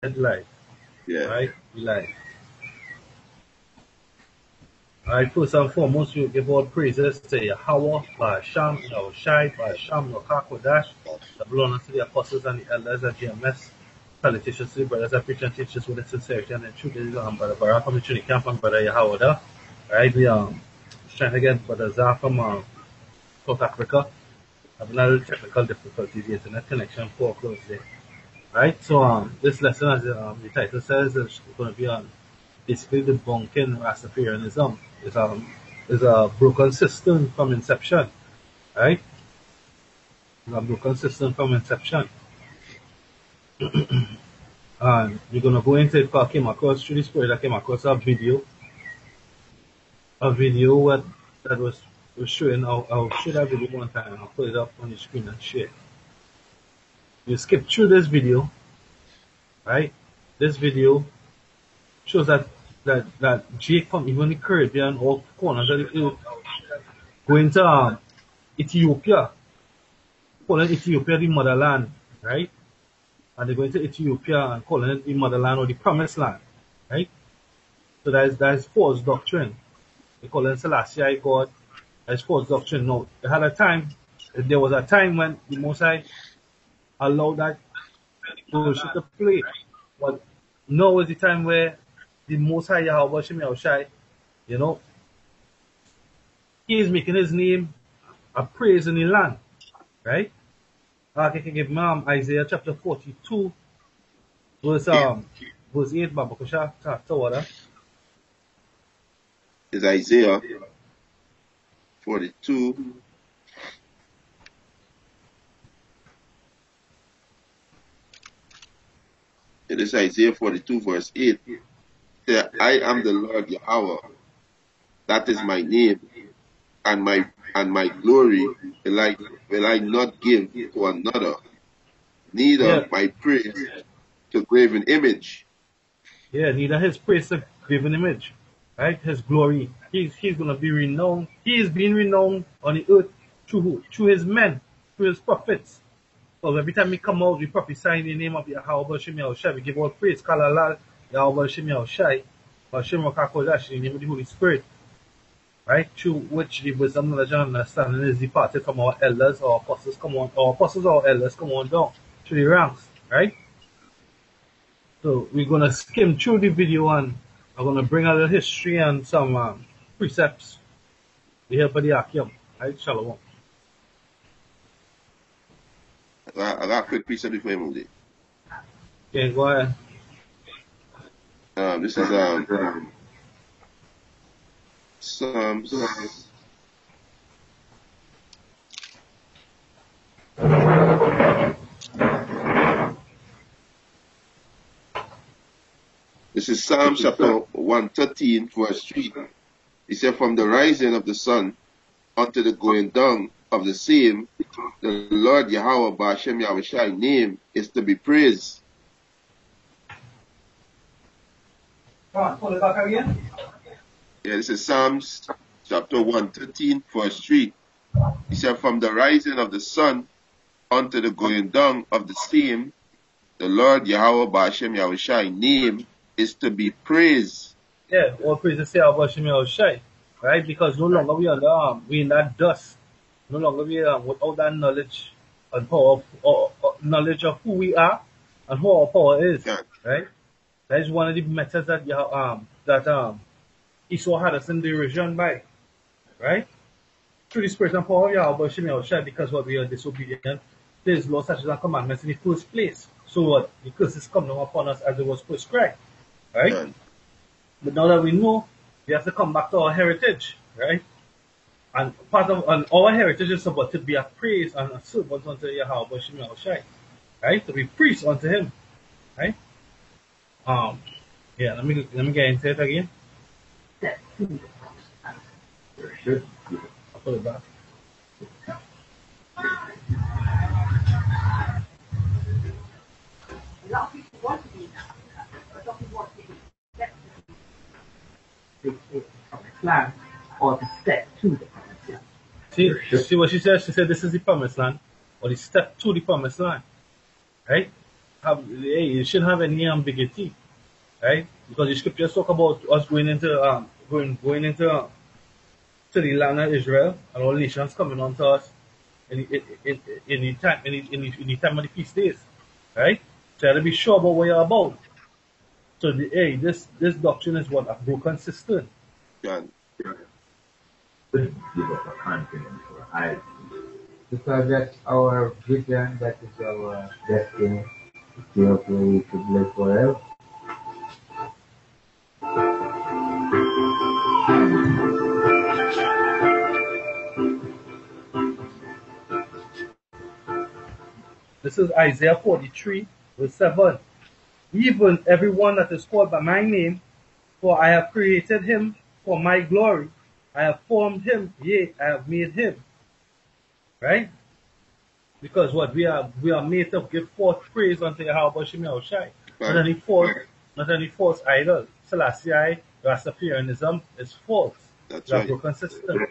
life. Yeah. Right? We live. Alright, first and foremost, we give all praises to Yahweh, Ba'asham, Yahushai, Ba'asham, Kodash, the blood unto the apostles and the elders at GMS. Salutations to the brothers that preach and teach us with sincerity and in truth. This is Brother Barak from the Trinity Camp and Brother Yahweh. Alright, we trying to get Brother Zah from South Africa. Having a little technical difficulties, the internet connection poor close there. Right, so this lesson, as the title says, is going to be on basically debunking Rastafarianism. Is a broken system from Inception, right? It's a broken system from Inception, and we're gonna go into it. I came across through the spirit. I came across a video that was showing. I'll show that video one time. I'll put it up on the screen and share. You skip through this video, right? This video shows that Jake from even the Caribbean or corners of the earth going to Ethiopia, calling Ethiopia the motherland, right? And they're going to Ethiopia and calling it the motherland or the promised land, right? So that is false doctrine. They call it Selassie God. That's false doctrine. No, there was a time when the Mosai allowed that bullshit to play. But now is the time where the Mosai Yahweh Shem Yahushai, you know, he is making his name a praise in the land, right? I can give Isaiah chapter 42, verse 8, Babakosha, Tawada. It's Isaiah 42. It is Isaiah 42, verse 8. There, I am the Lord Yahweh. That is my name, and my glory will I not give to another, neither my praise to graven image. Yeah, neither his praise to graven image, right? His glory. He's gonna be renowned. He is being renowned on the earth through who? Through his men, through his prophets. So every time we come out, we prophesy in the name of Yahweh Shem Yahushai. We give all praise, Kalalal, Yahweh Shem Yahushai, Hashem Kodash, in the name of the Holy Spirit. Right? Through which the wisdom, knowledge, and understanding is departed from our elders, our apostles or elders come on down through the ranks. Right? So we're gonna skim through the video and I'm gonna bring out the history and some precepts. We here for the Akim. Right? Shalom. I got a quick precept before you move it. Okay, go ahead. This is Psalms. This is Psalm chapter 113, verse 3. He said, from the rising of the sun unto the going down of the same, the Lord Yahweh Ba'ashem Yahushai name is to be praised. Pull it back again. Yeah, this is Psalms chapter 113, verse 3. He said, from the rising of the sun unto the going down of the same, the Lord Yahweh Ba'ashem Yahushai name is to be praised. Yeah, all praise to say about Shem Yahushai, right? Because no longer we in that dust. No longer we without that knowledge and power, knowledge of who we are and who our power is, right? That is one of the methods that Esau had us in derision by, right? Through the spirit and power of Yahweh Shem Yahushai, because what we are disobedient, there is law, statutes, and commandments in the first place. So what the curses come down upon us as it was prescribed, right? Yeah. But now that we know, we have to come back to our heritage, right? And part of our heritage is about to be a praise and a servant unto Yahweh Shem Yahushai, right? To be priests unto Him, right? Yeah. Let me get into it again. Sure. I'll put it back. A lot of people want to be that. A lot of people want to be from the plan or the step to the promised land. See what she said? She said this is the promised land or the step to the promised land. Right? you shouldn't have any ambiguity, right? Because the scriptures talk about us going into going into to the land of Israel and all nations coming onto us in the time in the time of the feast days, right? So you have to be sure about what you're about. So this doctrine is what a broken cistern. John. Give us a confidence or eyes. Because that's our vision, that is our destiny. Ethiopia we should live forever. This is Isaiah 43, verse 7. Even everyone that is called by my name, for I have created him for my glory. I have formed him, yea, I have made him. Right? Because what we are made to give forth praise unto Yahweh Shemel Shai. Not any false idol. Selassie, Rastafarianism is false. That's They are right. broken system.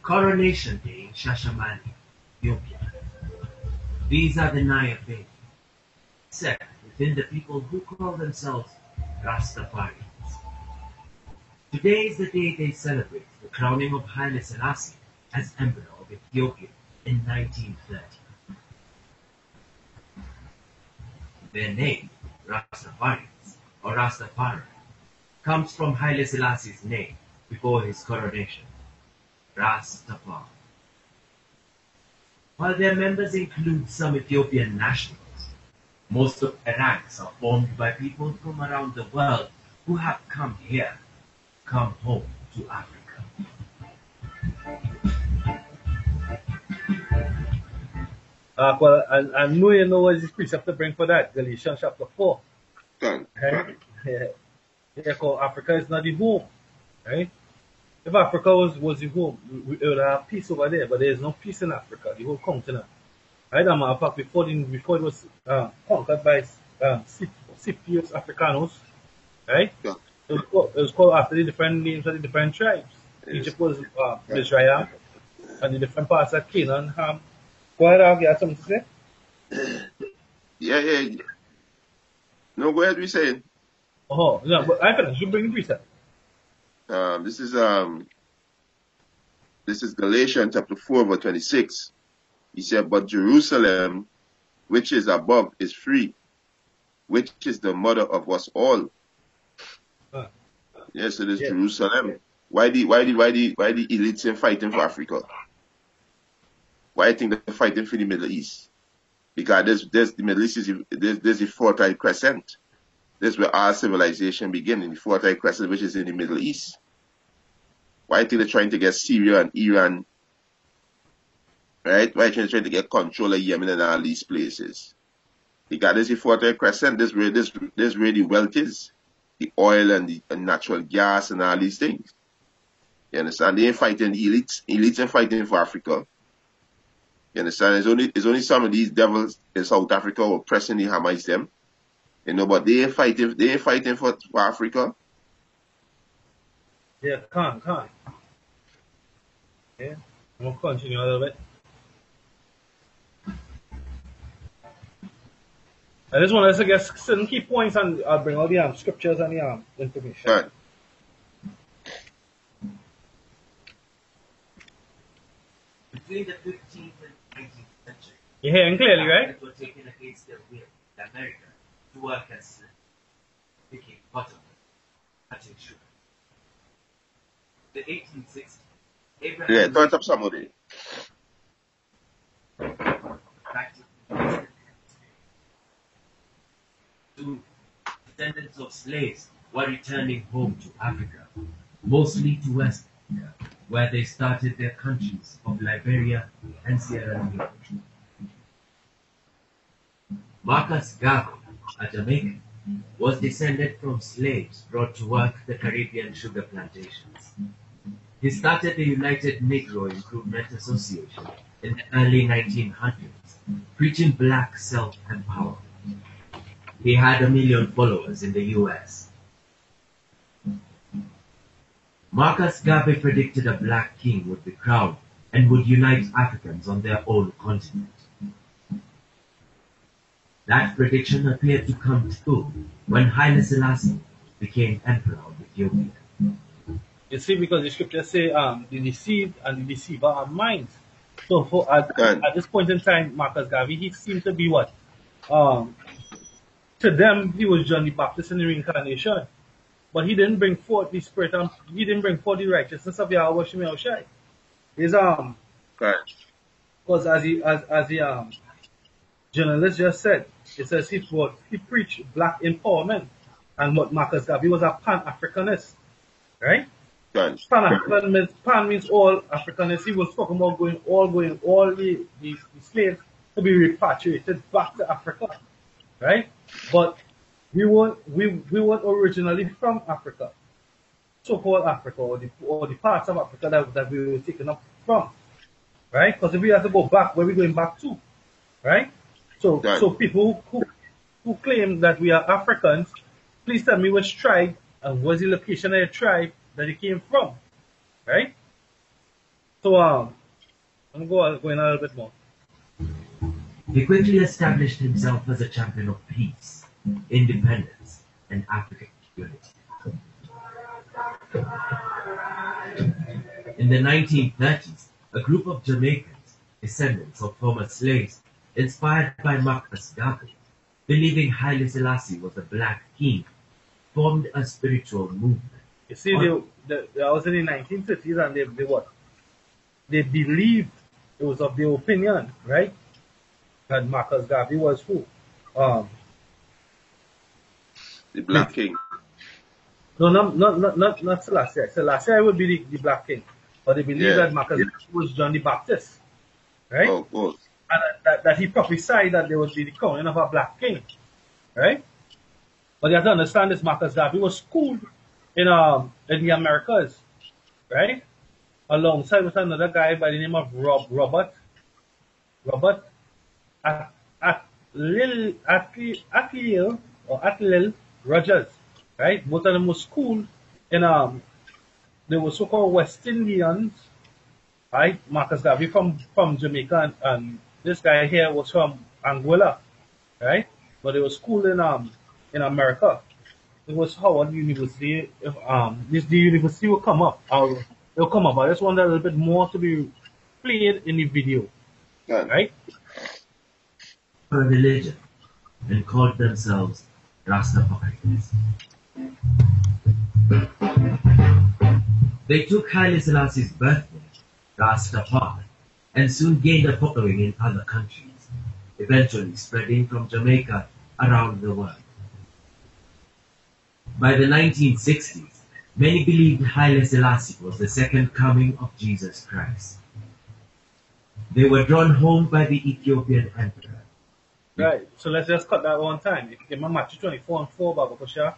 Coronation Day in Shashamane, Ethiopia. These are the Naya faith, sect within the people who call themselves Rastafarians. Today is the day they celebrate the crowning of Haile Selassie as Emperor of Ethiopia in 1930. Their name, Rastafarians or Rastafari, comes from Haile Selassie's name before his coronation, Rastafari. While their members include some Ethiopian nationals, most of the ranks are formed by people from around the world who have come home to Africa. Well, I know you know what is this precept to bring for that. Galatians chapter 4. John. Right? Yeah, called Africa is not the home. Right? If Africa was the home, we would have peace over there, but there is no peace in Africa, the whole continent. Right? As a matter of fact, before it was conquered by Scipios Africanos, right? Yeah. It was called after the different names of the different tribes. Yes. Egypt was Israel, and the different parts of Canaan. Go ahead, you have something to say? Yeah. No, go ahead, we saying. Oh, no, but I finished. You bring the precept. This is Galatians chapter 4, verse 26. He said, but Jerusalem, which is above, is free, which is the mother of us all. Yes, it is Jerusalem. Why the elites are fighting for Africa? Why I think they're fighting for the Middle East? Because there's the Middle East there's the Fertile Crescent. This is where our civilization began, in the Fertile Crescent, which is in the Middle East. Why I think they're trying to get Syria and Iran, right? Why they're trying to get control of Yemen and all these places? Because this is the Fertile Crescent. This where the wealth is. The oil and the natural gas and all these things. You understand? They ain't fighting the elites. Elites ain't fighting for Africa. You understand? It's only some of these devils in South Africa who are pressing the Hamites them. You know, but they ain't fighting for Africa. Yeah, can't. Yeah, I'm gonna continue a little bit. I just want to get certain key points and I'll bring all the scriptures and the information. Right. Between the 15th and 19th century, You're hearing clearly, right? were taken against their will in America to work as picking cotton, cutting sugar. The 1860s, Abraham Yeah, turn up somebody. practiced to descendants of slaves were returning home to Africa, mostly to West Africa, where they started their countries of Liberia and Sierra Leone. Marcus Garvey, a Jamaican, was descended from slaves brought to work the Caribbean sugar plantations. He started the United Negro Improvement Association in the early 1900s, preaching black self-empowerment. He had 1 million followers in the US. Marcus Garvey predicted a black king would be crowned and would unite Africans on their own continent. That prediction appeared to come true when Haile Selassie became emperor of Ethiopia. You see, because the scriptures say the deceived and the deceiver are minds. So at this point in time, Marcus Garvey, he seemed to be what? To them, he was John the Baptist in the reincarnation. But he didn't bring forth the spirit, he didn't bring forth the righteousness of Yahweh Shem Yahushai. His because as the journalist just said, it says he preached black empowerment, and what Marcus Garvey was a Pan-Africanist, right? Pan means all Africanists. He was talking about all the slaves to be repatriated back to Africa, right? But we weren't originally from Africa, so-called Africa, or the parts of Africa that we were taken up from, right? Because if we have to go back, where are we going back to, right? So people who claim that we are Africans, please tell me which tribe and what's the location of the tribe that it came from, right? So I'm going a little bit more. He quickly established himself as a champion of peace, independence, and African unity. In the 1930s, a group of Jamaicans, descendants of former slaves, inspired by Marcus Garvey, believing Haile Selassie was a black king, formed a spiritual movement. You see, that was in the 1930s, and they what? They believed, it was of their opinion, right? That Marcus Garvey was who? The black king. No, not Selassie. Selassie would be the black king, but they believe that Marcus Garvey was John the Baptist, right? Oh, of course. And that he prophesied that there would be the coming of a black king, right? But you have to understand this: Marcus Garvey was schooled in the Americas, right? Alongside with another guy by the name of Robert Atlil Rogers, right? Both of them were schooled in they were so-called West Indians, right? Marcus Garvey from Jamaica, and this guy here was from Angola, right? But they were schooled in America. It was Howard University. If the university will come up, it'll come up. I just want a little bit more to be played in the video, right? A religion, and called themselves Rastafarianism. They took Haile Selassie's birthday, Rastafari, and soon gained a following in other countries, eventually spreading from Jamaica around the world. By the 1960s, many believed Haile Selassie was the second coming of Jesus Christ. They were drawn home by the Ethiopian emperor. Right, so let's just cut that one time. If you give me Matthew 24:4, Baba Kosha.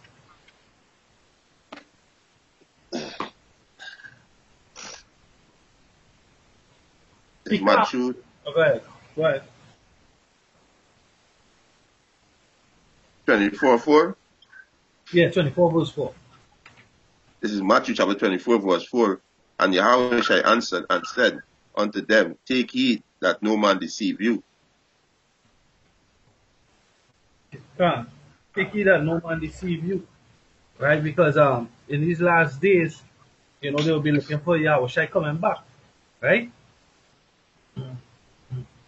Matthew. Oh, go ahead. 24:4. Yeah, 24 verse 4. This is Matthew chapter 24 verse 4. And Yahweh answered and said unto them, Take heed that no man deceive you. Take heed that no man deceive you, right? Because in these last days, they will be looking for Yahweh coming back, right?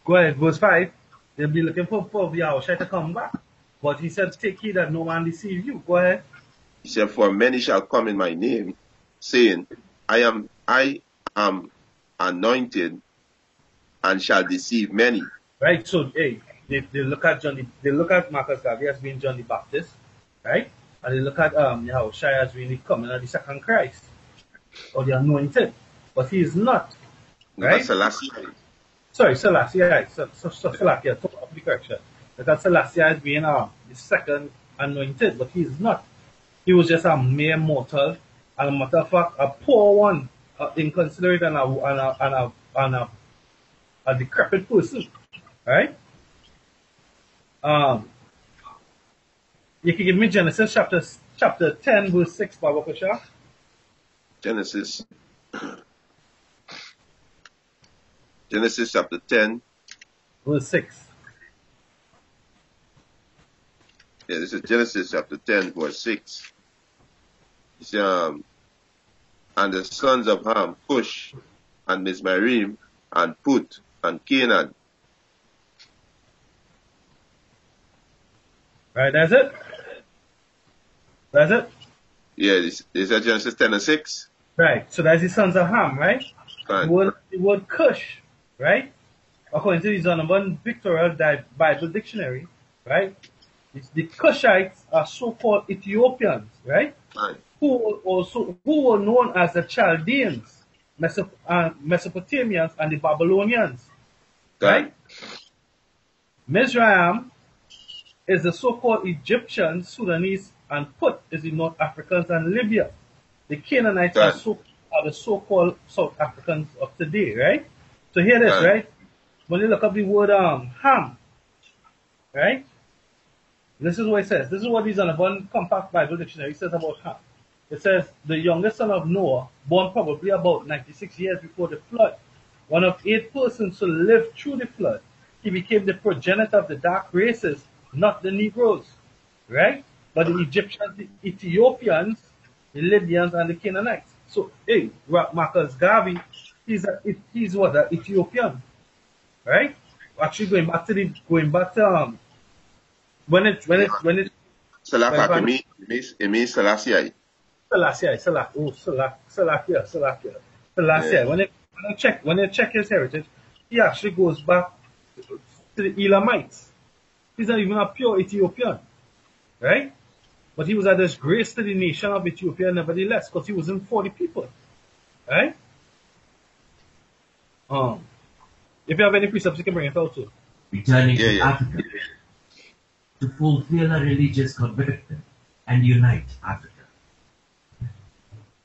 Go ahead, verse 5. They'll be looking for Yahweh to come back. But he said, take heed that no man deceive you. Go ahead. He said, For many shall come in my name, saying, I am anointed, and shall deceive many. Right, so hey, they look at they look at Marcus Garvey as being John the Baptist, right? And they look at Yahushua as really coming as the second Christ, or the anointed. But he is not. Right? Selassie. Sorry, Selassie, right. Selassie, yeah, the correction. That Selassie is being the second anointed, but he's not. He was just a mere mortal, and a matter of fact, a poor one, inconsiderate, and a decrepit person, right? Um, you can give me Genesis chapter 10, verse 6, Baba Kusha. Genesis chapter 10. Verse 6. Yeah, this is Genesis chapter 10, verse 6. It says, and the sons of Ham, Cush, and Mizmarim, and Put, and Canaan. Right, that's it? That's it? Yeah, this is Genesis 10 and 6. Right, so that's the sons of Ham, right? Fine. The word Cush, right? According to the Zondervan Pictorial Bible Dictionary, right? The Cushites are so-called Ethiopians, right? Fine. Who were known as the Chaldeans, Mesopotamians, and the Babylonians, right? Mizraim is the so-called Egyptians, Sudanese, and Put is the North Africans and Libya. The Canaanites are the so-called South Africans of today, right? So here it is, right? When you look up the word Ham, right? This is what it says. This is what is on one compact Bible dictionary says about Ham. It says, the youngest son of Noah, born probably about 96 years before the flood, one of 8 persons who lived through the flood. He became the progenitor of the dark races, not the Negroes, right? But the Egyptians, the Ethiopians, the Libyans, and the Canaanites. So, hey, Marcus Garvey, he's what, an Ethiopian, right? Actually, going back to when it Salafak, it means Selassie. Selassie. Yeah. When you check his heritage, he actually goes back to the Elamites. He's not even a pure Ethiopian, right? But he was a disgrace to the nation of Ethiopia nevertheless, because he was in 40 people, right? If you have any precepts, you can bring it out too. Returning to Africa to fulfill a religious conversion and unite Africa.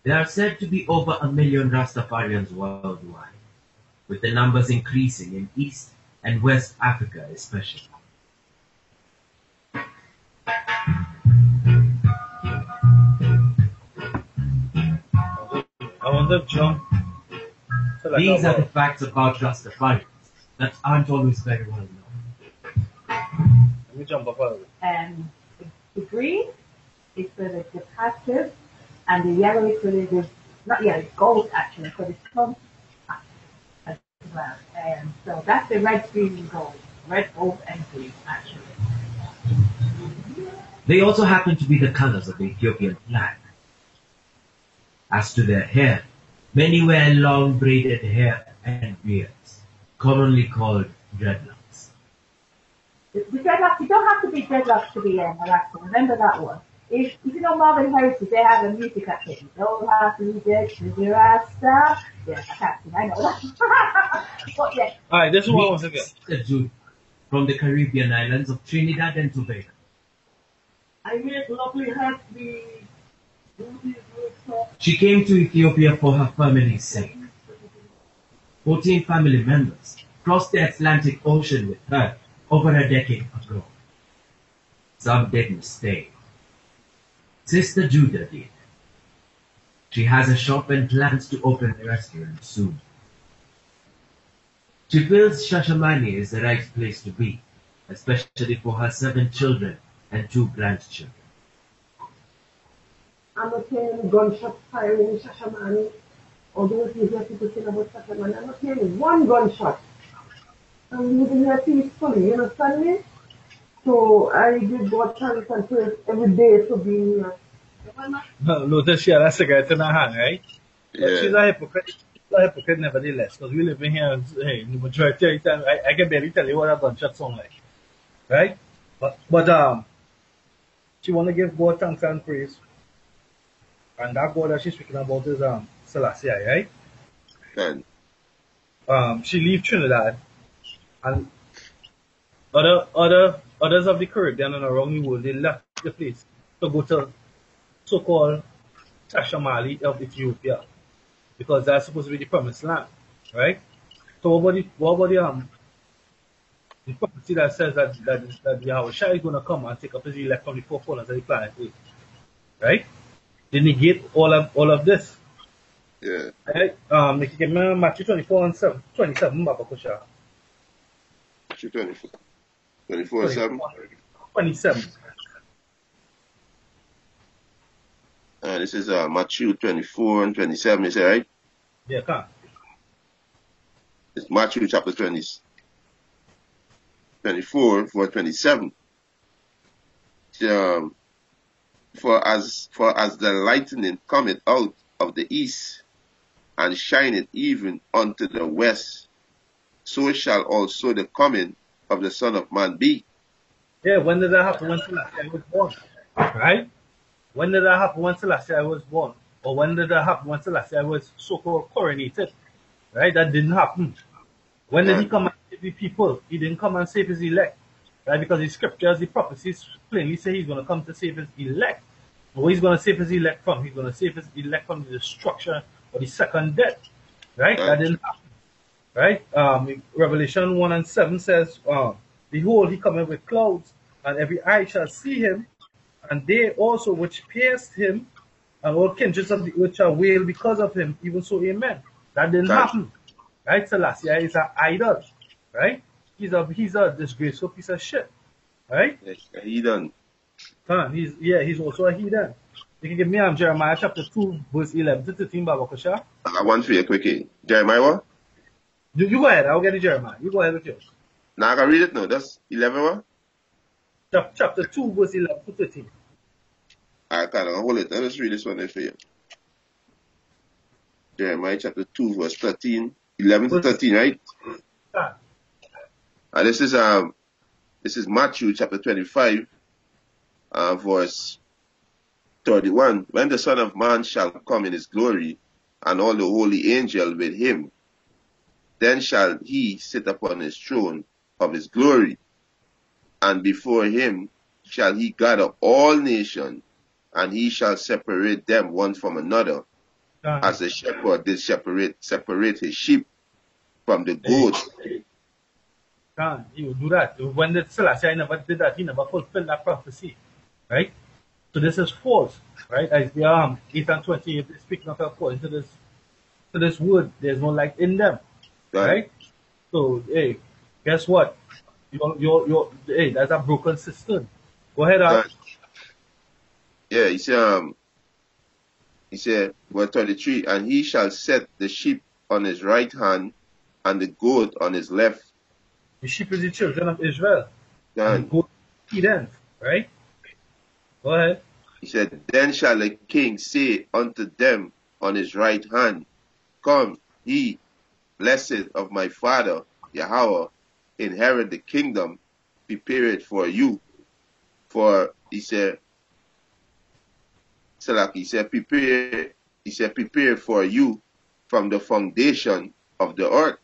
There are said to be over 1 million Rastafarians worldwide, with the numbers increasing in East and West Africa especially. I want to jump. These are the facts about Rastafarians that aren't always very well known. Let me jump up a little. The green is for the captive, and the yellow is for the, not yellow, gold actually, for the sun as well. So that's the red, green, and gold. Red, gold, and green actually. They also happen to be the colors of the Ethiopian flag. As to their hair, many wear long braided hair and beards, commonly called dreadlocks. The dreadlocks, you don't have to be dreadlocks to be Alaska. Remember that one. If you know Marvin Heritage, they have a music activity. Don't have to be dead to be Rasta. Yeah, I know that. But yeah. Alright, this is what I was again. From the Caribbean islands of Trinidad and Tobago. I make lovely happy. She came to Ethiopia for her family's sake. 14 family members crossed the Atlantic Ocean with her over a decade ago. Some didn't stay. Sister Judah did. She has a shop and plans to open a restaurant soon. She feels Shashamane is the right place to be, especially for her 7 children and 2 grandchildren. I'm not hearing gunshot firing in Shashamane. Although you hear people saying about Shashamane, I'm not hearing one gunshot. I'm living here peacefully, you understand me? So I give God thanks and praise every day for being here. Lotus, she had a cigarette in her hand, right? Yeah. But she's a hypocrite nevertheless, because we live in here, hey, the majority of the time, I can barely tell you what a gunshot sound like, right? But she want to give God thanks and praise. And that God that she's speaking about is Selassie, right? And She leave Trinidad, and other others of the Caribbean and around the world, they left the place to go to so-called Tashamali of Ethiopia because that's supposed to be the promised land, right? So what about the prophecy that says that Yahweh Shai is going to come and take up his elect from the four corners of the planet Earth, right? They negate all of this. Yeah. Right? If you give me Matthew 24 and 27, Baba Kusha. Matthew 24. 24 and 7. 27. This is Matthew 24 and 27, is that right? Yeah, come. It's Matthew chapter 24, verse 27. For as the lightning cometh out of the east, and shineth even unto the west, so shall also the coming of the Son of Man be. Yeah, when did that happen? When Selassie was born. Right? When did that happen? When Selassie was born. Or when did that happen? When Selassie was so-called coronated. Right? That didn't happen. When did he come and save the people? He didn't come and save his elect. Right? Because the scriptures, the prophecies plainly say he's going to come to save his elect. What he's going to save his elect from? He's going to save his elect from the destruction or the second death. Right? That didn't happen. Right? Revelation 1 and 7 says, behold, he cometh with clouds, and every eye shall see him, and they also which pierced him, and all kindreds of the earth shall wail because of him, even so, amen. That didn't happen. Right? Selassie is an idol. Right? He's a disgraceful piece of shit. Right? Yes, a heathen. He's also a heathen. You can give me Jeremiah chapter 2, verse 11 to 13, Baba Kusha. I got one for you quickly. Jeremiah what? You go ahead, I'll get the Jeremiah. You go ahead with yours. Now I can read it now. That's 11 what? Chapter 2, verse 11 to 13. I can't hold it. Let us read this one there for you. Jeremiah chapter 2, verse 13. 11 to 13, right? This is Matthew chapter 25, verse 31. When the Son of Man shall come in his glory, and all the holy angels with him, then shall he sit upon his throne of his glory, and before him shall he gather all nations, and he shall separate them one from another, as a shepherd did separate his sheep from the goats. He will do that. When the Selassie never did that, he never fulfilled that prophecy. Right? So this is false. Right? Isaiah 8 and 28 is speaking of according to this word. There's no light in them. Right? So hey, guess what? Hey, that's a broken cistern. Go ahead, Yeah, he said, verse 33, and he shall set the sheep on his right hand and the goat on his left. The sheep is the children of Israel. And the goat heathens, right? Go ahead. He said, then shall the king say unto them on his right hand, come, ye blessed of my father Yahweh, inherit the kingdom prepared for you. For he said, prepare for you from the foundation of the earth.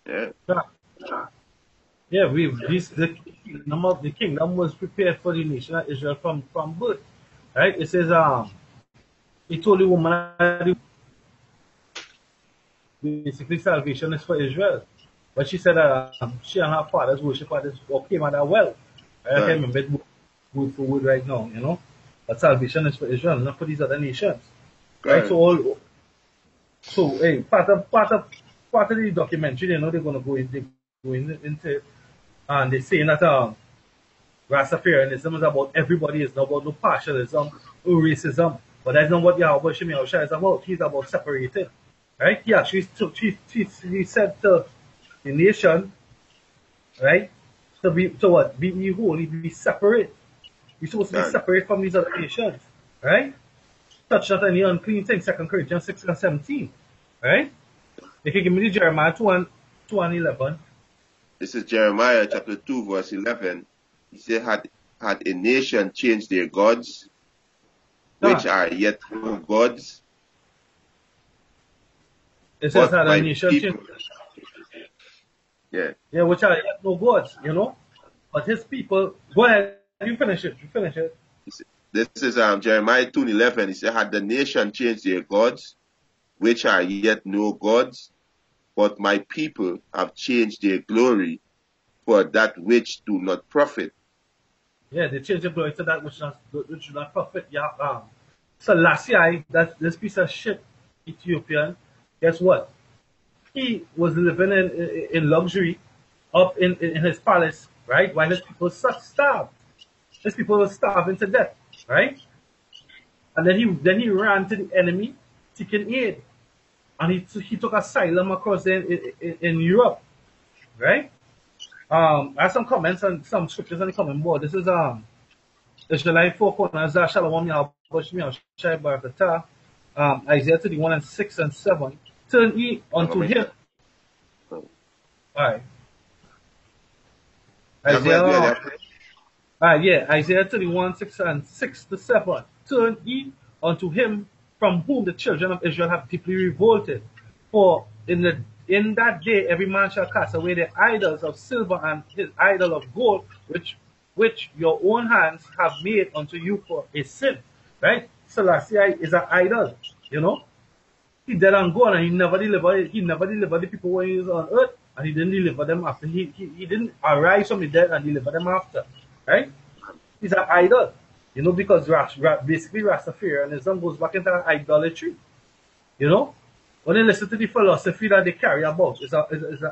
Yeah. Yeah, the kingdom was prepared for the nation of Israel from birth. Right? It says he told the woman basically salvation is for Israel. But she said she and her fathers worship at this came at that well. I can't remember it word for word right now, you know. But salvation is for Israel, not for these other nations. Right? So hey, part of the documentary, they know they're gonna go into and they're saying that Rastafarianism is about everybody, it's not about no partialism or racism. But that's not what Yahweh Shemiyah is about. He's about separating. Right? He actually he said to the nation, right? Be holy, be separate. We're supposed to be separate from these other nations. Right? Touch not any unclean thing, 2 Corinthians 6 and 17. Right? They can give me the Jeremiah 2 and 11. This is Jeremiah chapter 2, verse 11. He said, had a nation changed their gods, which are yet no gods. It says had a nation changed. Yeah. Yeah, which are yet no gods, you know. But his people, go ahead, you finish it. You finish it. This is Jeremiah 2:11. He said, "Had the nation changed their gods, which are yet no gods, but my people have changed their glory for that which do not profit." Yeah, they change the glory to that which not profit. Yeah, so last year, that this piece of shit Ethiopian, guess what? He was living in luxury up in his palace, right? While his people starved. His people were starving to death, right? And then he ran to the enemy seeking aid. And he took asylum across in Europe, right? I have some comments and some scriptures on the comment board. This is Israelite 4 corners, Shalom Yahushua Shai Barakatah, Isaiah 31 and 6 and 7. Turn ye unto him. Alright. Isaiah 31, 6 and 6 to 7. Turn ye unto him from whom the children of Israel have deeply revolted. For in that day every man shall cast away the idols of silver and his idol of gold, which your own hands have made unto you for a sin. Right? Selassie is an idol, you know. He dead and gone, and he never delivered the people when he was on earth, and he didn't deliver them after. He didn't arise from the dead and deliver them after. Right? He's an idol. You know, because basically Rastafarianism goes back into idolatry. You know? When you listen to the philosophy that they carry about, it's an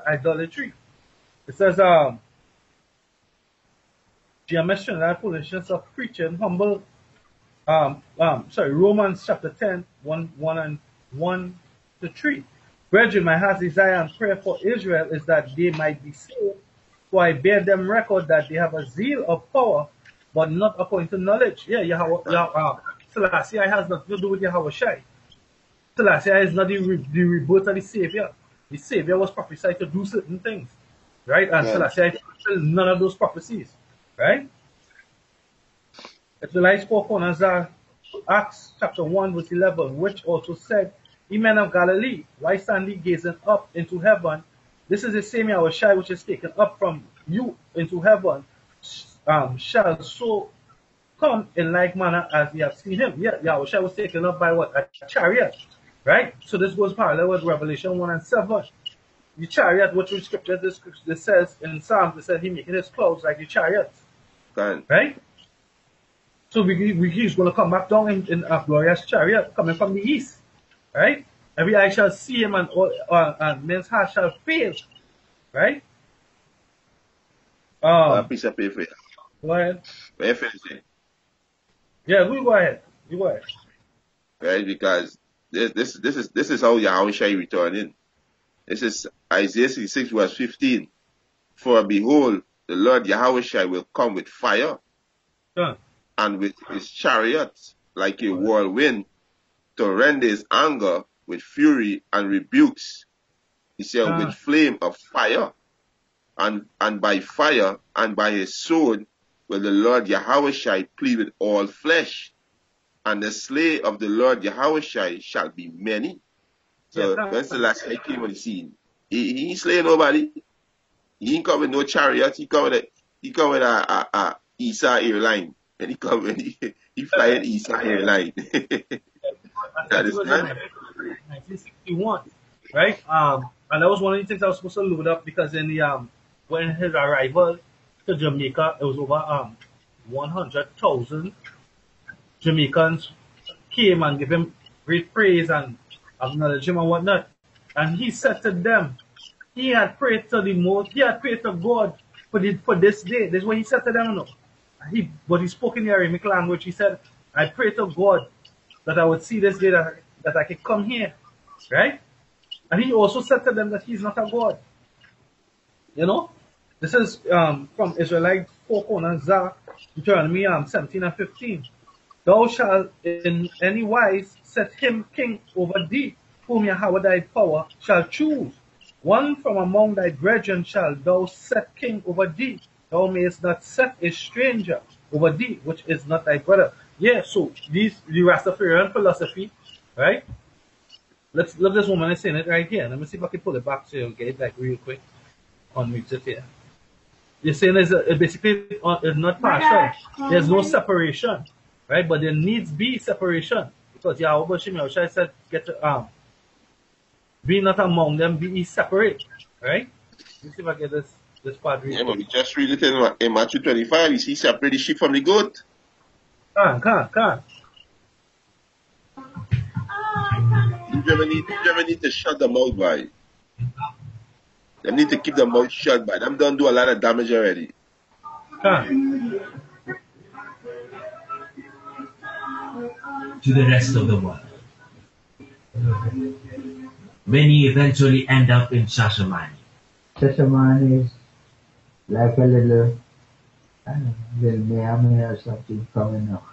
idolatry. It says, geometry and foolishness of preaching, humble, Romans chapter 10, 1 to 3. Brethren, my heart's desire and prayer for Israel is that they might be saved. For I bear them record that they have a zeal of power, but not according to knowledge. Yeah, Selassie has nothing to do with Yahweh Shai. Selassie is not the rebirth of the Savior. The Savior was prophesied to do certain things. Right? And Selassie fulfilled none of those prophecies. Right? Israelites 4 corners are Acts chapter 1 verse 11, which also said, Ye men of Galilee, why stand ye gazing up into heaven? This is the same Yahweh Shai which is taken up from you into heaven, shall so come in like manner as ye have seen him. Yeah, Yahweh Shai was taken up by what? A chariot. Right? So this goes parallel with Revelation 1 and 7. The chariot, which in scripture, this says in Psalms, it said he making his clouds like the chariots. Right? So he's going to come back down in a glorious chariot coming from the east. Right? Every eye shall see him and men's heart shall fail. Right? Piece of paper. Go ahead. Yeah, we go ahead. You go ahead. Right, because this is how Yahweh Shai returning. This is Isaiah 66 verse 15. For behold, the Lord Yahweh Shai will come with fire, and with his chariots like a whirlwind, to rend his anger with fury and rebukes. He said, with flame of fire, and by fire and by his sword will the Lord Yahweh Shai plead with all flesh, and the slay of the Lord Yahweh Shai shall be many. So when Selassie came on the scene, he ain't slay nobody. He ain't come with no chariot. He come with a Isa airline, and he come with he fly an Isa airline. That is 1961, right? And that was one of the things I was supposed to load up, because in the when his arrival to Jamaica, it was over 100,000 Jamaicans came and gave him great praise and acknowledged him and whatnot. And he said to them, he had prayed to God for this day. This is what he said to them. But he spoke in the Aramaic language. He said, I pray to God that I would see this day, that I could come here. Right? And he also said to them that he's not a God. You know? This is from Israelite 4 corners, Deuteronomy 17 and 15. Thou shalt in any wise set him king over thee, whom Yahweh thy power shall choose. One from among thy brethren shall thou set king over thee. Thou mayest not set a stranger over thee, which is not thy brother. Yeah, so the Rastafarian philosophy, right? Let this woman is saying it right here. Let me see if I can pull it back so you'll get it like real quick. Unmute it here. You're saying basically it's not partial. There's no separation, right? But there needs be separation because Yahweh Shem Yahushua said, "Get be not among them, be ye separate." Right? Let me see if I get this part real Yeah, but quick. we just read it in Matthew 25. You see, separate the sheep from the goat. Can. You ever need to shut them out, by. They need to keep their mouth shut, by. Them don't do a lot of damage already. To the rest of the world. Many eventually end up in Shashamani. Shashamani is like a little, I don't know, little Miami or something coming up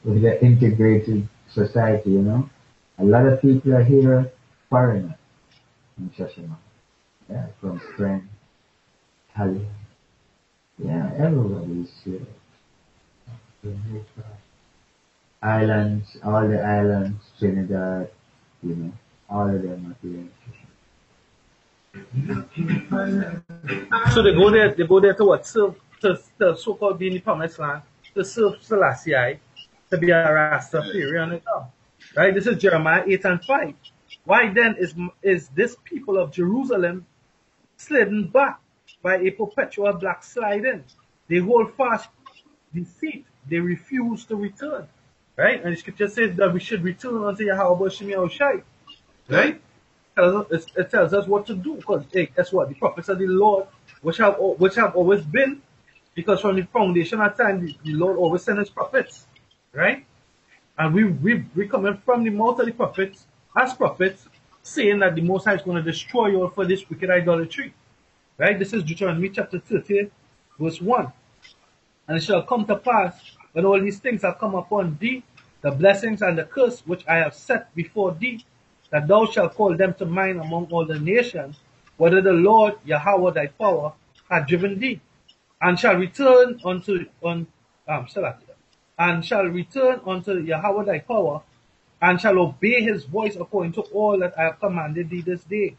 with the integrated society, you know. A lot of people are here foreigners in Shashamani. Yeah, from France, Italy. Yeah, everybody is here. Islands, all the islands, Trinidad, you know, all of them are here. So they go there to what? Serve to so-called be in the promised land, to serve Selassie, to be a Rastafarian, right? This is Jeremiah 8:5. Why then is this people of Jerusalem slidden back by a perpetual backsliding? They hold fast deceit. They refuse to return, right? And the scripture says that we should return unto Yahweh Shem Yahushua, right? It tells us what to do because hey, guess what? The prophets of the Lord, which have always been, because from the foundation of time, the Lord always sent his prophets, right? And we coming from the mouth of the prophets as prophets, saying that the Most High is going to destroy you all for this wicked idolatry, right? This is Deuteronomy chapter 30, verse 1. And it shall come to pass when all these things have come upon thee, the blessings and the curse which I have set before thee, that thou shalt call them to mind among all the nations, whether the Lord Yahweh thy power hath driven thee, and shall return unto and shall return unto Yahweh thy power, and shall obey his voice according to all that I have commanded thee this day,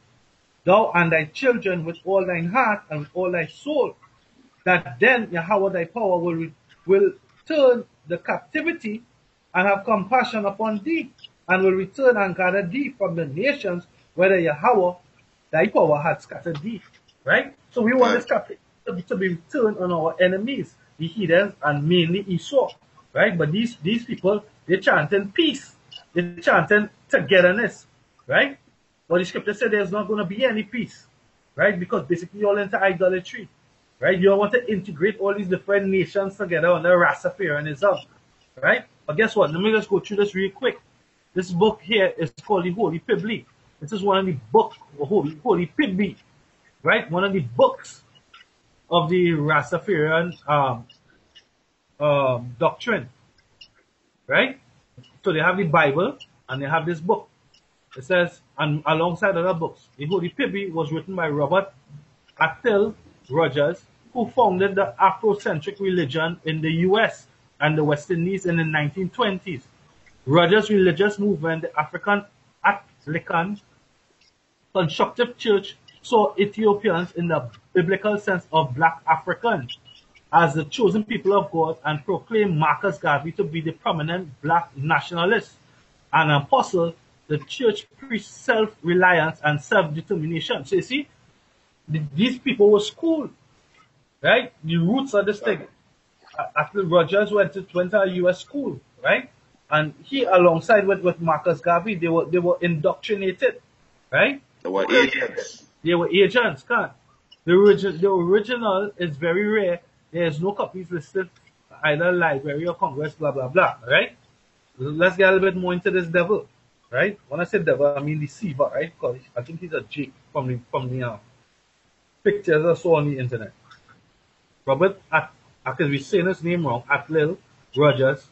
thou and thy children with all thine heart and with all thy soul, that then Yahweh thy power will turn the captivity and have compassion upon thee, and will return and gather thee from the nations where Yahweh thy power had scattered thee. Right? So we want this captivity to be returned on our enemies, the heathens, and mainly Esau. Right? But these people, they're chanting peace. They're chanting togetherness. Right? But the scripture said there's not going to be any peace. Right? Because basically you're into idolatry. Right? You don't want to integrate all these different nations together under Rastafarianism. Right? But guess what? Let me just go through this real quick. This book here is called the Holy Pibli. This is one of the books, Holy Pibli, right? One of the books of the Rastafarian doctrine, right? So they have the Bible and they have this book. It says, and alongside other books, the Holy Pibli was written by Robert Attil Rogers, who founded the Afrocentric religion in the U.S. and the West Indies in the 1920s. Rogers' religious movement, the African Anglican Constructive Church, saw Ethiopians in the biblical sense of black Africans as the chosen people of God and proclaimed Marcus Garvey to be the prominent black nationalist and apostle. The church preached self-reliance and self-determination. So you see, these people were schooled, right? The roots of this thing. After Rogers went to a U.S. school, right? And he, alongside with Marcus Garvey, they were indoctrinated, right? They were agents. They were agents, can't. The original is very rare. There is no copies listed, either Library or Congress, blah blah blah, right? Let's get a little bit more into this devil, right? When I say devil, I mean deceiver, right? Because I think he's a Jake from the pictures I saw on the internet. Robert, I could be saying his name wrong, Attil Rogers,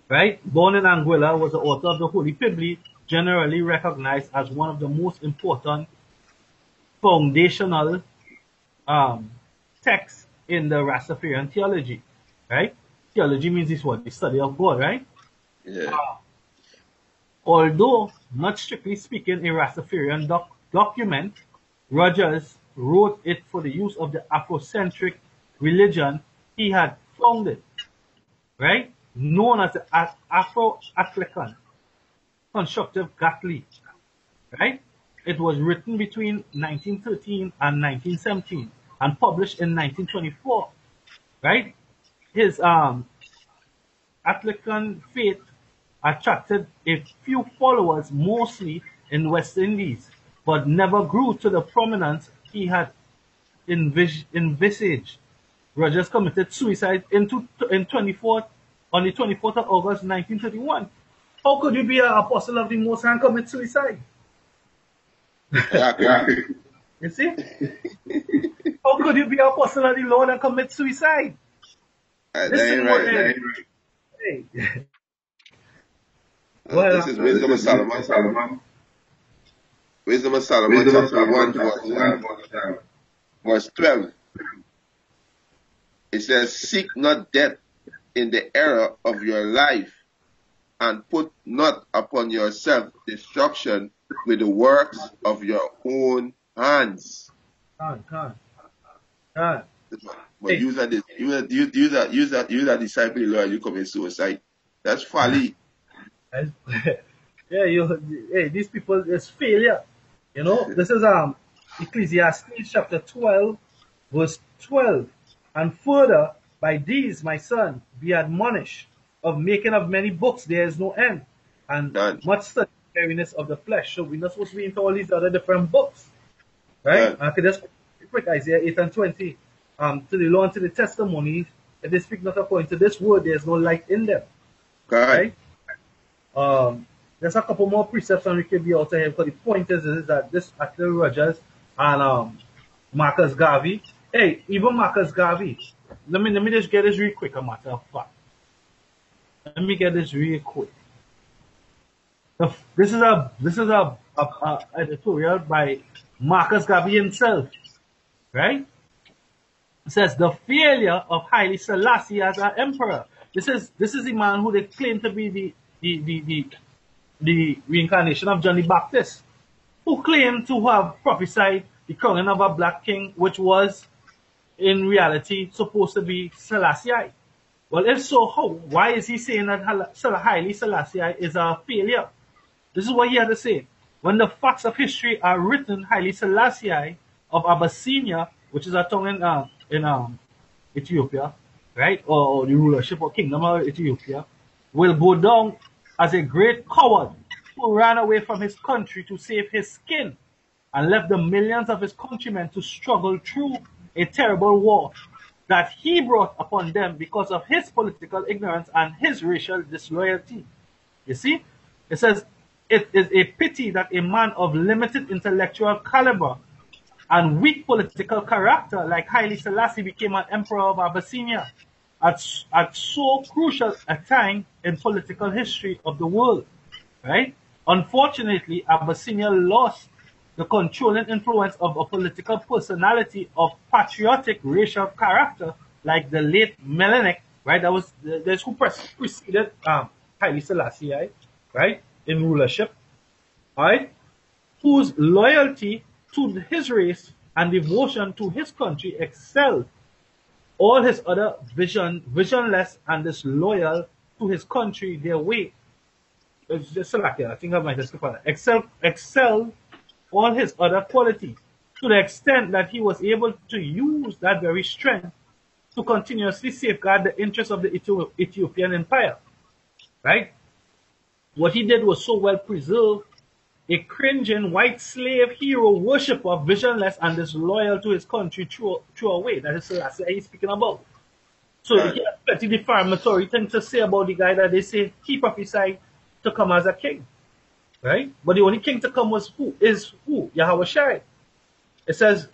right? Born in Anguilla, was the author of the Holy Pibli, generally recognized as one of the most important foundational texts in the Rastafarian theology, right? Theology means this what? The study of God, right? Yeah. Although not strictly speaking a Rastafarian document, Rogers wrote it for the use of the Afrocentric religion he had founded, right? Known as the Afro-African Constructive Catholic, right? It was written between 1913 and 1917 and published in 1924, right? His African faith attracted a few followers, mostly in West Indies, but never grew to the prominence he had envisaged. Rogers committed suicide in 24th on the 24th of August 1931. How could you be an apostle of the Most High and commit suicide? You see? How could you be an apostle of the Lord and commit suicide? Listen, right. Hey. This is Wisdom of Solomon. Wisdom of Solomon, chapter 1, verse 12. It says, seek not death in the era of your life, and put not upon yourself destruction with the works of your own hands. But hey. use that disciple Lord, you commit suicide. That's folly. Yeah, these people is failure. You know, this is Ecclesiastes chapter 12, verse 12. And further, by these, my son, be admonished, of making of many books there is no end, and much study weariness of the flesh. So we're not supposed to be into all these other different books, right? I could just quick Isaiah 8 and 20. To the law and to the testimonies, if they speak not according to this word, there is no light in them. Right? There's a couple more precepts on we can be out of here, because the point is that this Attila Rogers and Marcus Garvey, hey, even Marcus Garvey, let me just get this real quick, a matter of fact. Let me get this real quick. This is a editorial by Marcus Garvey himself, right? It says the failure of Haile Selassie as an emperor. This is the man who they claim to be the reincarnation of John the Baptist, who claimed to have prophesied the crowning of a black king, which was in reality supposed to be Selassie. Well, if so, why is he saying that Haile Selassie is a failure? This is what he had to say. When the facts of history are written, Haile Selassie of Abyssinia, which is a town in Ethiopia, right, or the rulership or kingdom of Ethiopia, will go down as a great coward who ran away from his country to save his skin and left the millions of his countrymen to struggle through a terrible war that he brought upon them because of his political ignorance and his racial disloyalty. You see, it says, it is a pity that a man of limited intellectual caliber and weak political character like Haile Selassie became an emperor of Abyssinia at so crucial a time in political history of the world, right? Unfortunately, Abyssinia lost the controlling influence of a political personality of patriotic racial character like the late Melanek, right? That's who preceded Haile Selassie, right? In rulership, right? Whose loyalty to his race and devotion to his country excelled all his other visionless and disloyal to his country their way. It's just like I think I might just call it. Excelled all his other qualities to the extent that he was able to use that very strength to continuously safeguard the interests of the Ethiopian empire. Right? What he did was so well preserved. A cringing white slave hero worshipper, visionless and disloyal to his country through a way. That is Selassie he's speaking about. So he has plenty defamatory things to say about the guy that they say he prophesied to come as a king. Right? But the only king to come was who? Yahweh Shai. It says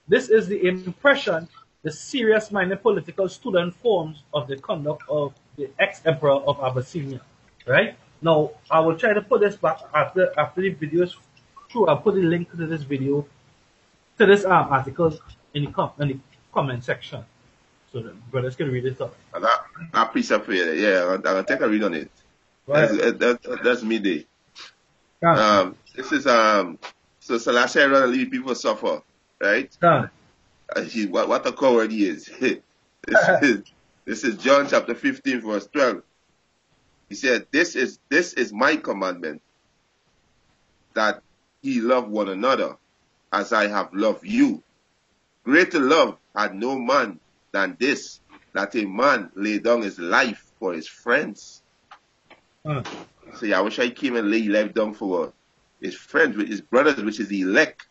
this is the impression the serious-minded political student forms of the conduct of the ex-emperor of Abyssinia. Right? Now, I will try to put this back after the video is through. I'll put the link to this video, to this article in the comment section, so the brothers can read it up. That precept for you, yeah, I'll take a read on it. Right. That's midday. This is so Selassie rather leave people suffer. right? Done. What a coward he is. This is John chapter 15, verse 12. He said, this is my commandment, that ye love one another as I have loved you. Greater love had no man than this, that a man lay down his life for his friends. So I wish I came and lay life down for his friends, with his brothers, which is the elect.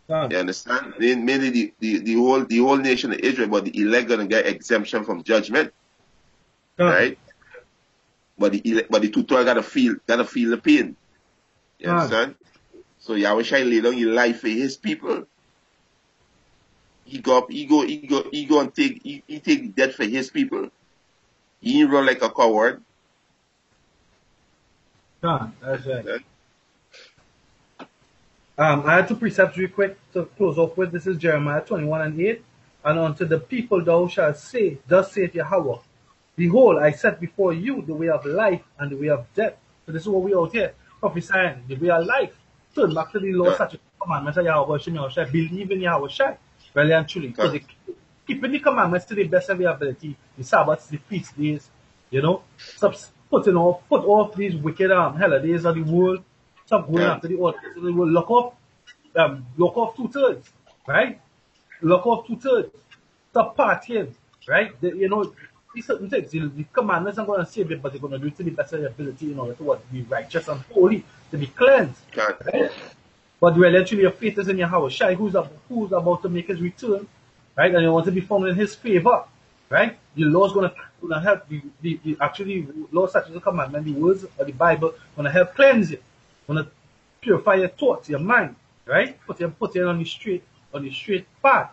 Done. You understand? Mainly the whole nation of Israel, but the elect gonna get exemption from judgment. Done. Right? But the tutor gotta feel the pain. You understand? So Yahweh Shai lay down his life for his people. He go and take the death for his people. He ain't run like a coward. Done. That's right. I had two precepts real quick to close off with. This is Jeremiah 21:8. And unto the people thou shalt say, thus saith Yahweh, behold, I set before you the way of life and the way of death. So this is what we out here prophesying, the way of life. Turn back to the law, such a commandments of Yahweh Shai. Believe in Yahweh Shai, really and truly. Because keeping the commandments to the best of their ability, the Sabbaths, the feast days, put off these wicked holidays of the world. Stop going after the order. So they will lock off 2/3, right? Lock off 2/3. Stop partying, right? These certain things. The commandments are going to save it, but they're going to do it to the best of their ability in order to be righteous and holy, to be cleansed. Right? But really, actually, your faith is in Yahweh Shai, who's about to make his return, right? And you want to be found in his favor, right? The law is going to help. The actually law such as the commandment, the words of the Bible, going to help cleanse it. Going to purify your thoughts, your mind, right? Put you on the straight path,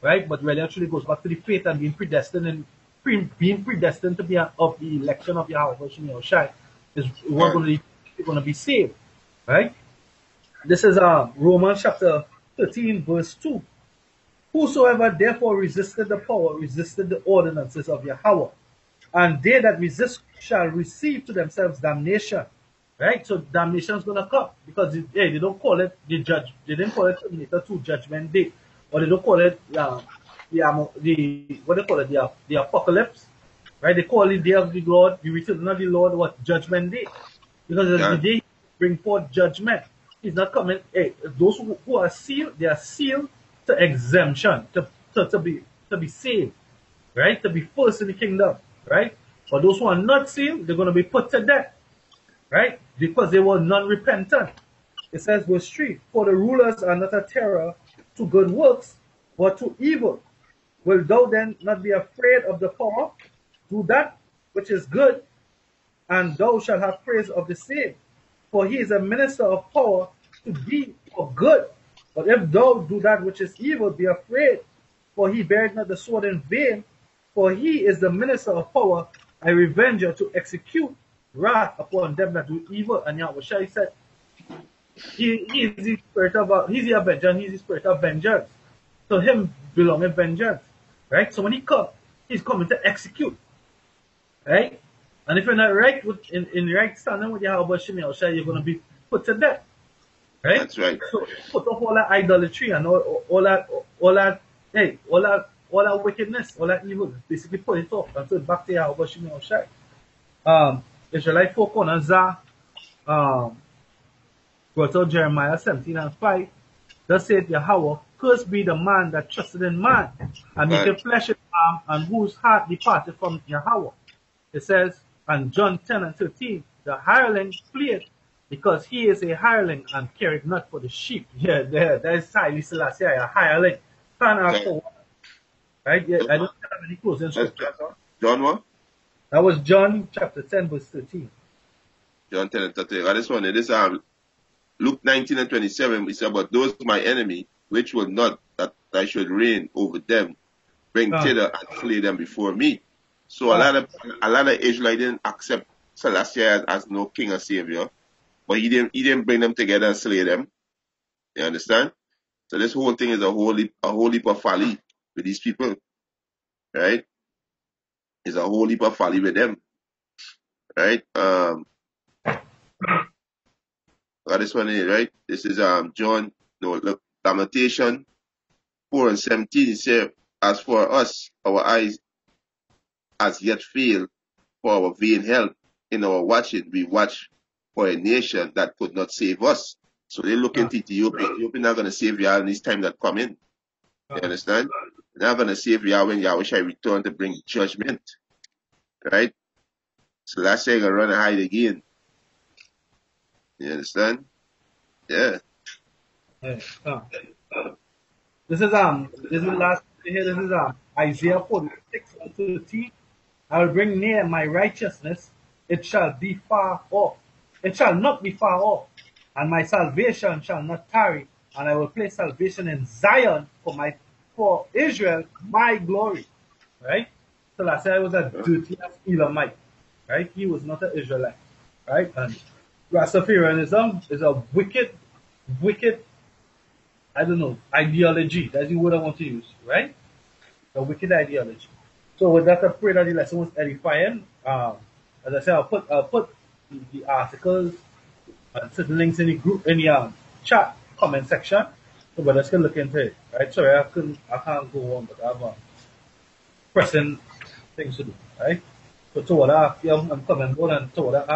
right? But really actually goes back to the faith and being predestined to be of the election of Yahweh Shai is we're going to be saved, right? This is Romans chapter 13, verse 2. Whosoever therefore resisted the power, resisted the ordinances of Yahweh, and they that resist shall receive to themselves damnation. Right? So damnation is going to come because they don't call it the judge. They didn't call it Terminator 2 Judgment Day, or they don't call it the apocalypse. Right? They call it Day of the Lord, the return of the Lord, what Judgment Day, because it's the day he bring forth judgment. He's not coming. Hey, those who are sealed, they are sealed to exemption, to be saved, right? To be first in the kingdom, right? But those who are not sealed, they're going to be put to death. Right? Because they were non-repentant. It says, verse 3, for the rulers are not a terror to good works, but to evil. Will thou then not be afraid of the power? Do that which is good, and thou shalt have praise of the same. For he is a minister of power to thee for good. But if thou do that which is evil, be afraid, for he beareth not the sword in vain. For he is the minister of power, a revenger to execute wrath upon them that do evil. And Yahweh Shai said, he is the spirit of he's the avenger, he's the spirit of vengeance. To him belongeth vengeance. Right? So when he comes, he's coming to execute. Right? And if you're not right in right standing with Yahweh Shai, you're gonna be put to death. Right? That's right. So put off all that idolatry and all that wickedness, all that evil. Basically put it off and put it back to Yahweh Shai. Israelite folk on Azar, brought out Jeremiah 17:5. Thus saith Yahweh, cursed be the man that trusted in man, and maketh flesh his arm, and whose heart departed from Yahweh. It says, and John 10:13, the hireling fleeth, because he is a hireling and careth not for the sheep. Yeah, that is Haile Selassie, a hireling. Can't ask for what. Right? Yeah, I don't have any closing scripture. John what? That was John chapter 10, verse 13. John 10:13. This one, this Luke 19:27. We say, but those my enemy, which will not that I should reign over them, bring thither and slay them before me. So a lot of Israelites didn't accept Selassie as no king or savior, but he didn't bring them together and slay them. You understand? So this whole thing is a whole heap of folly with these people, right? It's a whole heap of folly with them, right? This one here, right? This is Lamentation 4 and 17 say, as for us, our eyes as yet fail for our vain help. In our watching, we watch for a nation that could not save us. So they look into Ethiopia. Ethiopia not going to save you in this time that come in. You understand? They're not going to save you when Yahweh shall return to bring judgment. Right? So that's saying I run and hide again. You understand? Yeah. This is the last here. This is Isaiah 46 and 13. I will bring near my righteousness; it shall be far off. It shall not be far off, and my salvation shall not tarry. And I will place salvation in Zion for Israel, my glory. Right? So last year I was a dirty Elamite. Right? He was not an Israelite. Right? And Rastafarianism is a wicked, I don't know, ideology. That's the word I want to use, right? A wicked ideology. So with that, I pray that the lesson was edifying. As I said, I'll put the articles and certain links in the group in the chat comment section, so brothers can look into it. Right? Sorry, I can't go on, but I have pressing things to do. Right? So to what I'm coming on and to what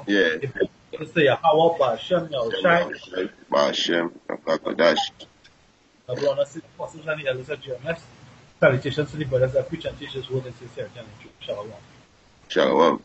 Yeah. if you say how about Hashem, Shai, Hashem, Bangladesh. Apostles and the elders of GMS. Salutations to the brothers that preach and teach this word in sincerity and in truth. Shalom. Shalom.